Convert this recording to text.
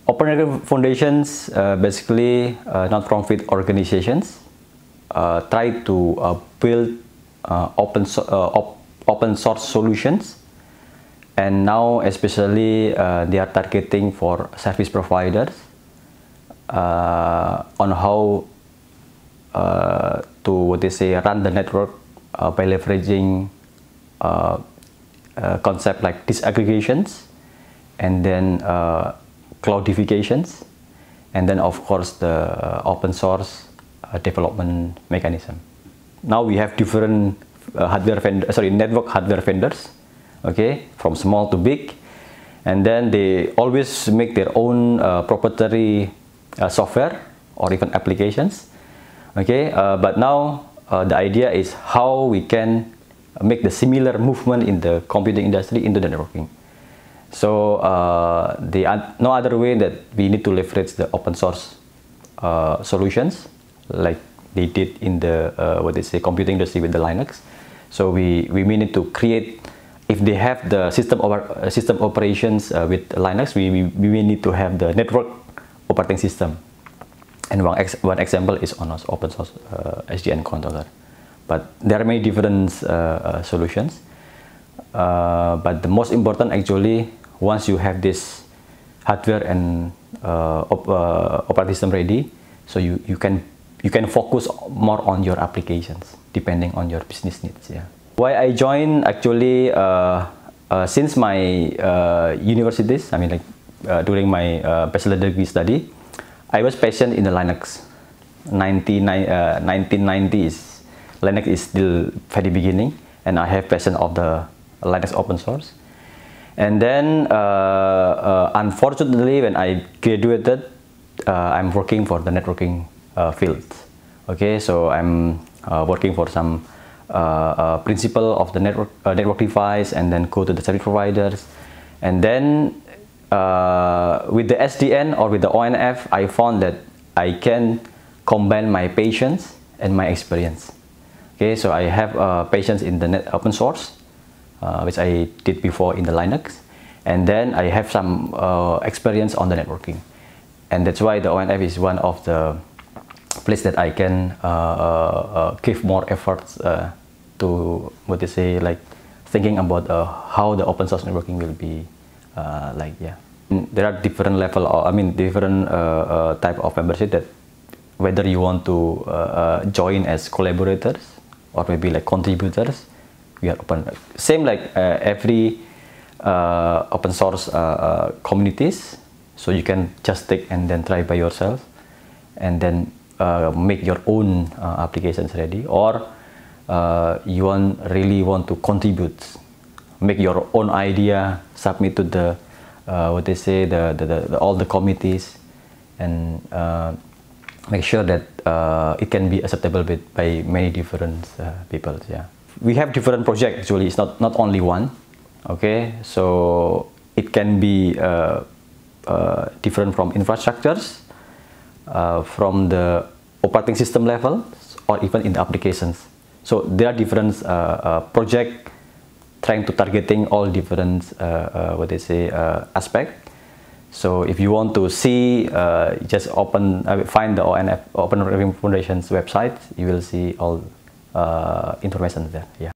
Open Networking Foundations, basically non-profit organizations, try to build open source solutions, and now especially they are targeting for service providers on how to run the network by leveraging concept like disaggregations, and then cloudifications, and then of course the open source development mechanism. Now we have different network hardware vendors, okay, from small to big, and then they always make their own proprietary software or even applications, okay. But now the idea is how we can make the similar movement in the computing industry into the networking. So no other way that we need to leverage the open source solutions like they did in the computing industry with the Linux. So we may need to create, if they have the system operations with Linux, we may need to have the network operating system. And one example is on open source SDN controller. But there are many different solutions. But the most important actually, once you have this hardware and operating system ready, so you can focus more on your applications depending on your business needs. Yeah. Why I joined actually since my universities, I mean like during my bachelor degree study, I was passionate in the Linux. 1990s. Linux is still very beginning, and I have passion of the Linux open source. And then unfortunately, when I graduated, I'm working for the networking field. Okay, so I'm working for some principle of the network device, and then go to the service providers, and then with the SDN or with the ONF, I found that I can combine my patience and my experience. Okay, so I have patience in the open source, which I did before in the Linux, and then I have some experience on the networking, and that's why the ONF is one of the place that I can give more efforts to like thinking about how the open source networking will be like. Yeah, there are different level, different type of membership, that whether you want to join as collaborators or maybe like contributors, we are open. Same like every open source communities, so you can just take and then try by yourself, and then make your own applications ready, or you really want to contribute, make your own idea, submit to the all the committees, and make sure that it can be acceptable by many different people. Yeah, we have different projects actually. It's not only one. Okay, so it can be different from infrastructures, from the operating system level, or even in the applications. So there are different projects trying to targeting all different aspects. So if you want to see, just find the ONF, Open Networking Foundation's website. You will see all information there. Yeah.